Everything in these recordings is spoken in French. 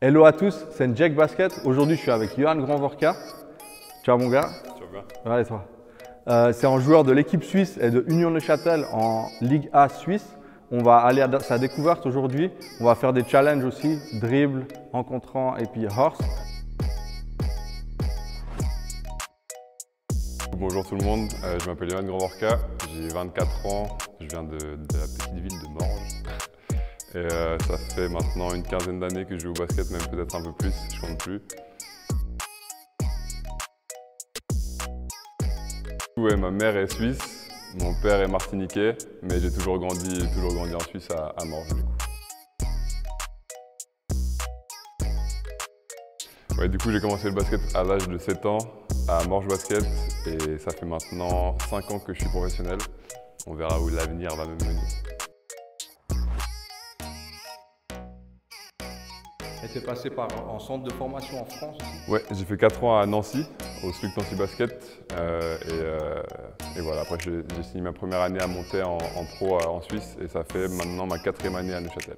Hello à tous, c'est Njek Basket. Aujourd'hui, je suis avec Johan Grandvorka. Ciao mon gars. Ciao bien. Ouais, et toi. C'est un joueur de l'équipe suisse et de Union Neuchâtel en Ligue A suisse. On va aller à sa découverte aujourd'hui. On va faire des challenges aussi, dribble, rencontrant et puis horse. Bonjour tout le monde, je m'appelle Johan Grandvorka, j'ai 24 ans, je viens de la petite ville de Morges. Et ça fait maintenant une quinzaine d'années que je joue au basket, même peut-être un peu plus, je compte plus. Ouais, ma mère est suisse, mon père est martiniquais, mais j'ai toujours grandi en Suisse à Morges du coup. Ouais, du coup j'ai commencé le basket à l'âge de 7 ans à Morges Basket et ça fait maintenant 5 ans que je suis professionnel. On verra où l'avenir va me mener. Et tu es passé en centre de formation en France aussi? Ouais, j'ai fait 4 ans à Nancy, au SLUC Nancy Basket. Et voilà, après j'ai signé ma première année à monter en pro en Suisse et ça fait maintenant ma 4e année à Neuchâtel.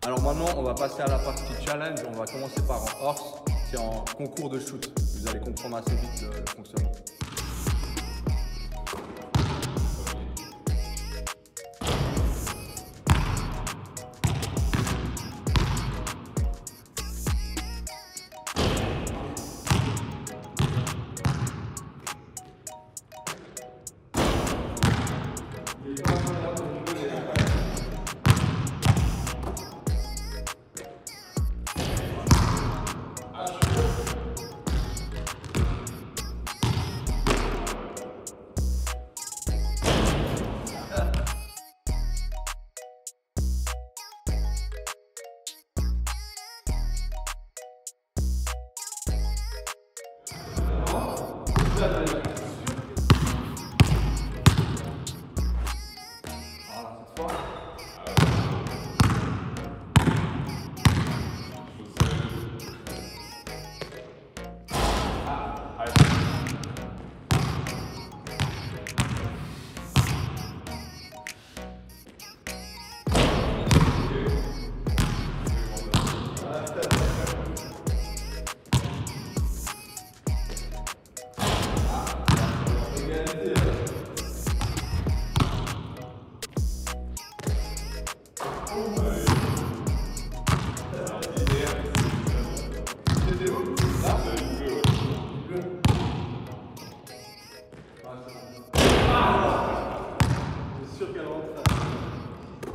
Alors maintenant, on va passer à la partie challenge. On va commencer par un horse, c'est en concours de shoot. Vous allez comprendre assez vite le fonctionnement.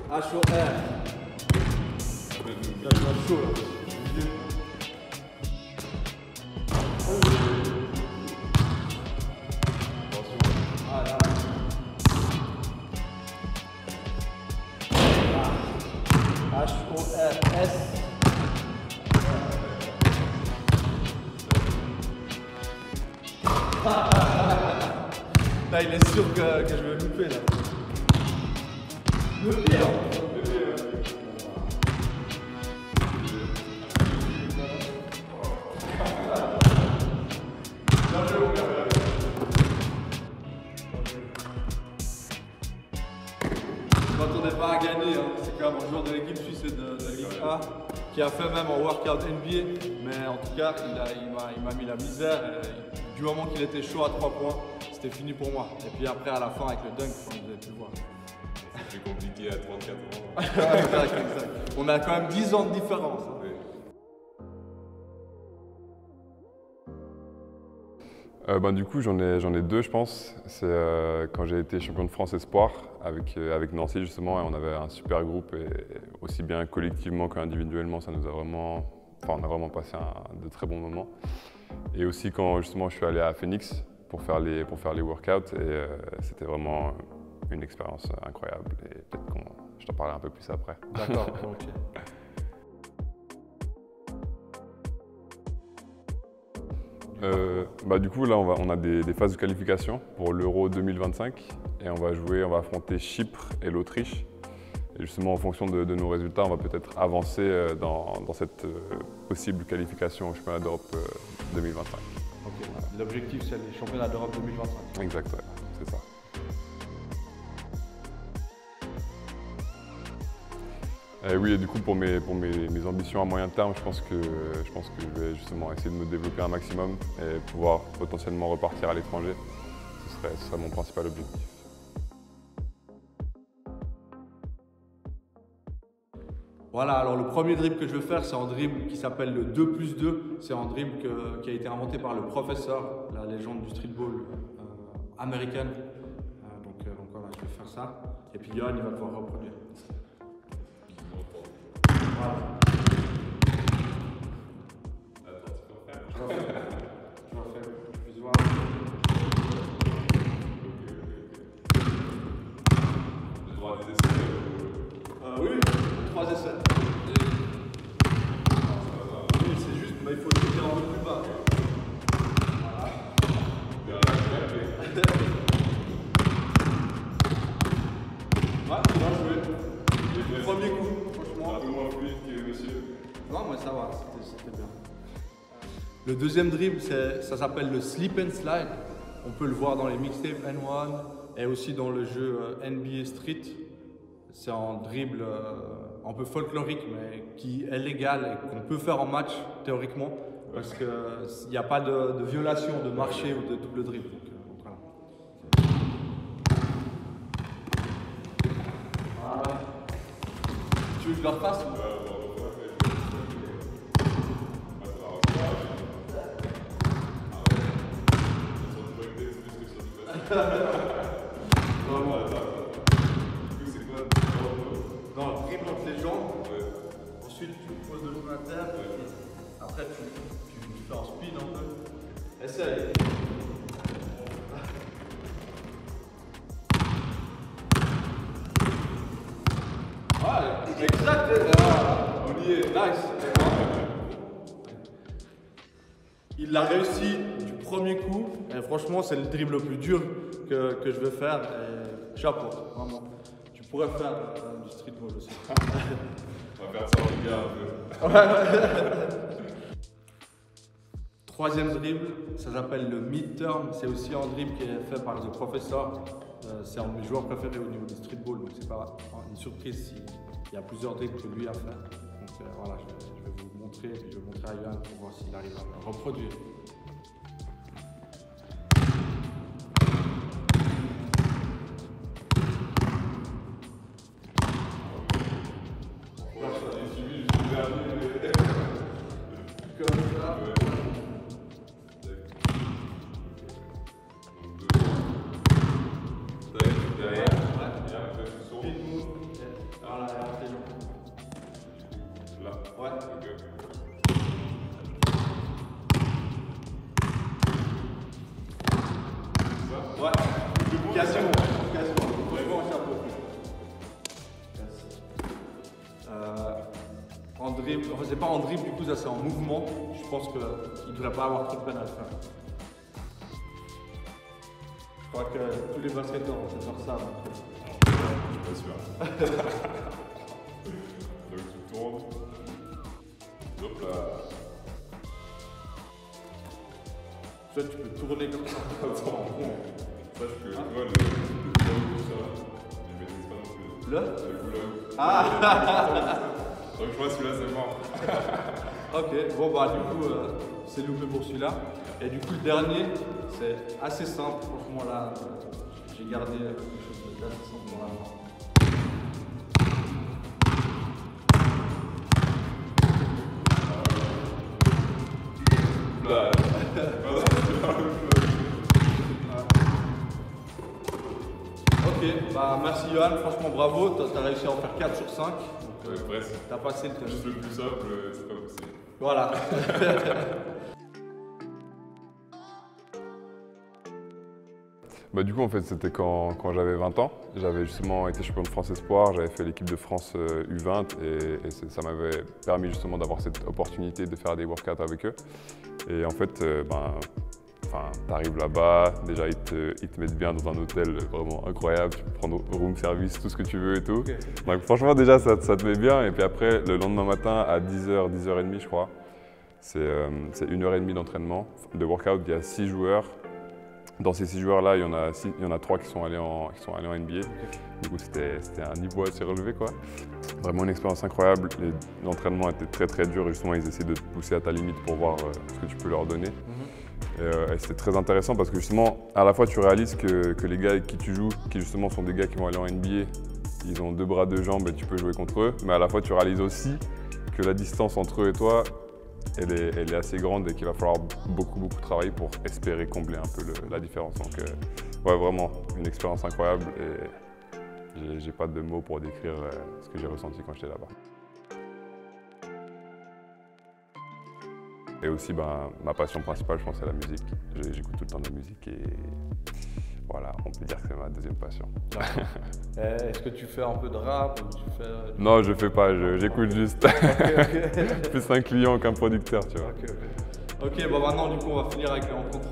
H O R. Chaud là. Ah là. H O R S. Là, il est sûr que je vais louper là. Le pire. Je ne m'attendais pas à gagner, hein. C'est quand même un joueur de l'équipe suisse et de Ligue A qui a fait même un workout NBA, mais en tout cas il m'a mis la misère. Du moment qu'il était chaud à 3 points, c'était fini pour moi. Et puis après à la fin avec le dunk, vous avez pu le voir. C'est plus compliqué à 34 ans. Exact. On a quand même 10 ans de différence. Hein. Du coup, j'en ai deux, je pense. C'est quand j'ai été champion de France Espoir avec Nancy, justement, et on avait un super groupe, et aussi bien collectivement qu'individuellement, ça nous a vraiment, on a vraiment passé de très bons moments. Et aussi quand justement je suis allé à Phoenix pour faire les workouts, et c'était vraiment une expérience incroyable. Et peut-être que je t'en parlerai un peu plus après. D'accord, ok. Du coup, là, on a des phases de qualification pour l'Euro 2025 et on va affronter Chypre et l'Autriche. Et justement, en fonction de nos résultats, on va peut-être avancer dans cette possible qualification au championnat d'Europe 2025. Okay. L'objectif, c'est les championnats d'Europe 2025. Exact, ouais, c'est ça. Oui, et du coup, pour mes ambitions à moyen terme, je pense que je vais justement essayer de me développer un maximum et pouvoir potentiellement repartir à l'étranger. Ce serait mon principal objectif. Voilà, alors le premier dribble que je vais faire, c'est un dribble qui s'appelle le 2+2. C'est un dribble qui a été inventé par le professeur, la légende du streetball américaine. Donc voilà, je vais faire ça. Et puis Yohan, il va pouvoir reproduire. Voilà. Je refais. Plus voir. Le droit des essais Oui, 3 essais. Oui, c'est juste, mais il faut le tirer un peu plus bas. Voilà. Ouais, bien joué. Premier coup, franchement. un peu moins fluide que monsieur. Non, mais ça va, c'était bien. Le deuxième dribble, ça s'appelle le slip and slide. On peut le voir dans les mixtapes N1 et aussi dans le jeu NBA Street. C'est un dribble un peu folklorique, mais qui est légal et qu'on peut faire en match théoriquement, parce qu'il n'y a pas de violation de marché ou de double dribble. Donc, voilà. Voilà. Tu veux que je le refasse ou... Non, dribble entre les jambes, ensuite tu poses le genou à terre, après tu fais un speed un peu. Essaye. Ouais, exact. On y est, nice. Il l'a réussi du premier coup, et franchement c'est le dribble le plus dur que je vais faire, et chapeau, vraiment. Tu pourrais faire du streetball aussi. On va faire ça en regard un peu. Troisième dribble, ça s'appelle le mid-turn, c'est aussi un dribble qui est fait par The Professor. C'est un de mes joueurs préférés au niveau du streetball, donc c'est pas une surprise s'il y a plusieurs dribbles que lui a fait. Donc voilà, je vais vous montrer, et puis je vais montrer à Yohan pour voir s'il arrive à le reproduire. Comme ça. Derrière. Et après, tu sors. Speed move. Voilà, avec les jambes. Là. Ouais. Ok. Ouais. Quasiment. Vraiment un chapeau. En dribble, enfin c'est pas en dribble du coup, ça c'est en mouvement. Je pense qu'il ne devrait pas avoir trop de peine à le faire. Je crois que tous les basketteurs vont faire ça. Je suis pas sûr. Donc tu tournes. Hop là. Soit tu peux tourner comme ça. Attends, sache que tu vois le goulag, ça, je maîtrise pas non plus. Le goulag. Ah. Donc je crois que celui-là c'est mort. Ok, bon bah du coup c'est loupé pour celui-là. Et du coup le dernier, c'est assez simple, franchement là, j'ai gardé quelque chose d'assez simple dans la main. Là. Ok, bah merci Yohan, franchement bravo, t'as réussi à en faire 4 sur 5. Donc, Presque. t'as passé le test. Juste le plus simple, c'est pas possible. Voilà. Bah, du coup, en fait, c'était quand j'avais 20 ans. J'avais justement été champion de France Espoir, j'avais fait l'équipe de France U20 et ça m'avait permis justement d'avoir cette opportunité de faire des workouts avec eux. Et en fait, t'arrives là-bas, déjà ils te mettent bien dans un hôtel vraiment incroyable, tu peux prendre room service, tout ce que tu veux et tout. Okay. Donc franchement déjà ça te met bien et puis après le lendemain matin à 10h, 10h30 je crois, c'est 1h30 d'entraînement, de workout, il y a 6 joueurs Dans ces 6 joueurs-là, il y en a 3 qui sont allés en NBA. Du coup, c'était un niveau assez relevé, quoi. Vraiment une expérience incroyable. L'entraînement était très très dur et justement, ils essaient de te pousser à ta limite pour voir ce que tu peux leur donner. Et c'était très intéressant parce que justement, à la fois, tu réalises que les gars avec qui tu joues, qui justement sont des gars qui vont aller en NBA, ils ont 2 bras, 2 jambes et tu peux jouer contre eux. Mais à la fois, tu réalises aussi que la distance entre eux et toi, elle est assez grande et qu'il va falloir beaucoup travailler pour espérer combler un peu la différence. Donc ouais, vraiment une expérience incroyable et j'ai pas de mots pour décrire ce que j'ai ressenti quand j'étais là-bas. Et aussi ma passion principale, je pense, c'est la musique. J'écoute tout le temps de la musique et voilà, on peut dire que c'est ma deuxième passion. Est-ce que tu fais un peu de rap ou tu fais... Non, je fais pas, j'écoute juste. Plus un client qu'un producteur, tu vois. Ok, bon maintenant du coup on va finir avec les rencontres.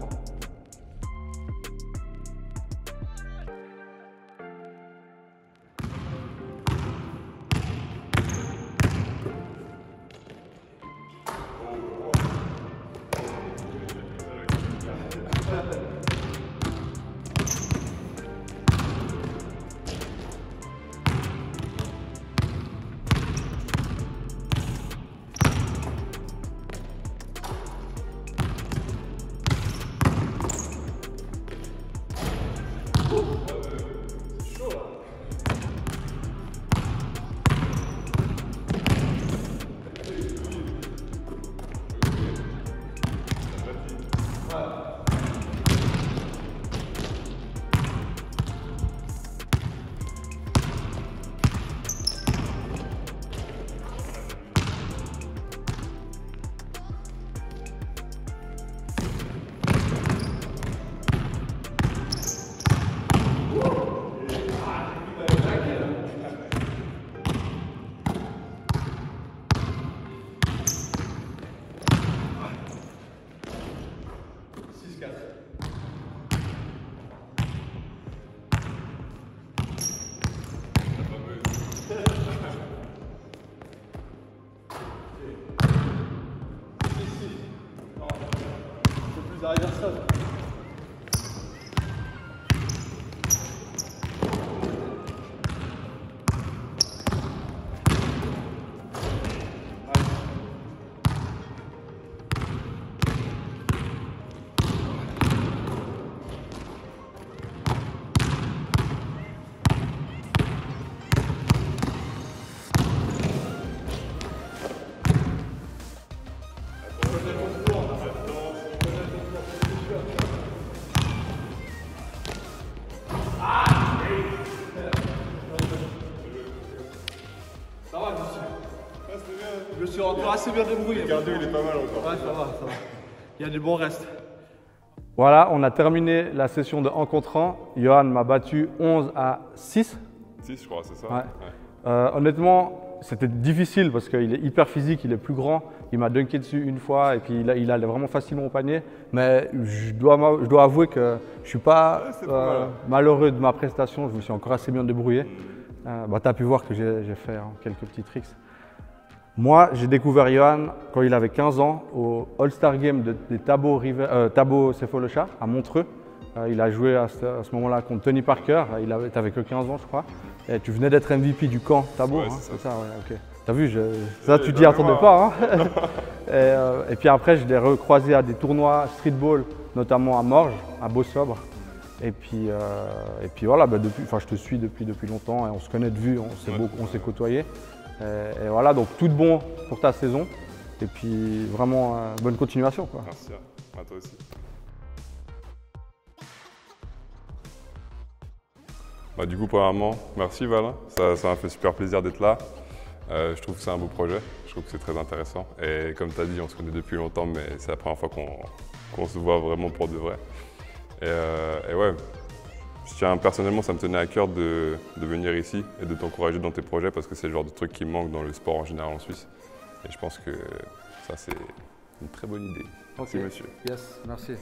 Derrière ça. Je me suis encore assez bien débrouillé. Le cardio, il est pas mal encore. Ouais, ça va. Il y a du bon reste. Voilà, on a terminé la session de en contre 1. Johan m'a battu 11-6. 6, je crois, c'est ça. Ouais. Honnêtement, c'était difficile parce qu'il est hyper physique, il est plus grand. Il m'a dunké dessus une fois et puis il allait vraiment facilement au panier. Mais je dois avouer que je ne suis pas malheureux de ma prestation. Je me suis encore assez bien débrouillé. Tu as pu voir que j'ai fait quelques petits tricks. Moi, j'ai découvert Johan quand il avait 15 ans au All-Star Game des Thabo Sefolosha à Montreux. Il a joué à ce moment-là contre Tony Parker. Tu n'avais que 15 ans, je crois. Et tu venais d'être MVP du camp Thabo. Ouais, hein, c'est ça, ouais, ok. T'as vu, ça tu t'y attendais pas. Hein. et puis après, je l'ai recroisé à des tournois streetball, notamment à Morges, à Beau-Sobre. Et puis voilà, je te suis depuis longtemps et on se connaît de vue, on s'est côtoyés. Et voilà, donc tout de bon pour ta saison. Et puis vraiment, bonne continuation, quoi. Merci, à toi aussi. Du coup, premièrement, merci Val. Ça m'a fait super plaisir d'être là. Je trouve que c'est un beau projet. Je trouve que c'est très intéressant. Et comme tu as dit, on se connaît depuis longtemps, mais c'est la première fois qu'on se voit vraiment pour de vrai. Et ouais, personnellement, ça me tenait à cœur de venir ici et de t'encourager dans tes projets parce que c'est le genre de truc qui manque dans le sport en général en Suisse. Et je pense que ça, c'est une très bonne idée. Merci, monsieur. Yes, merci.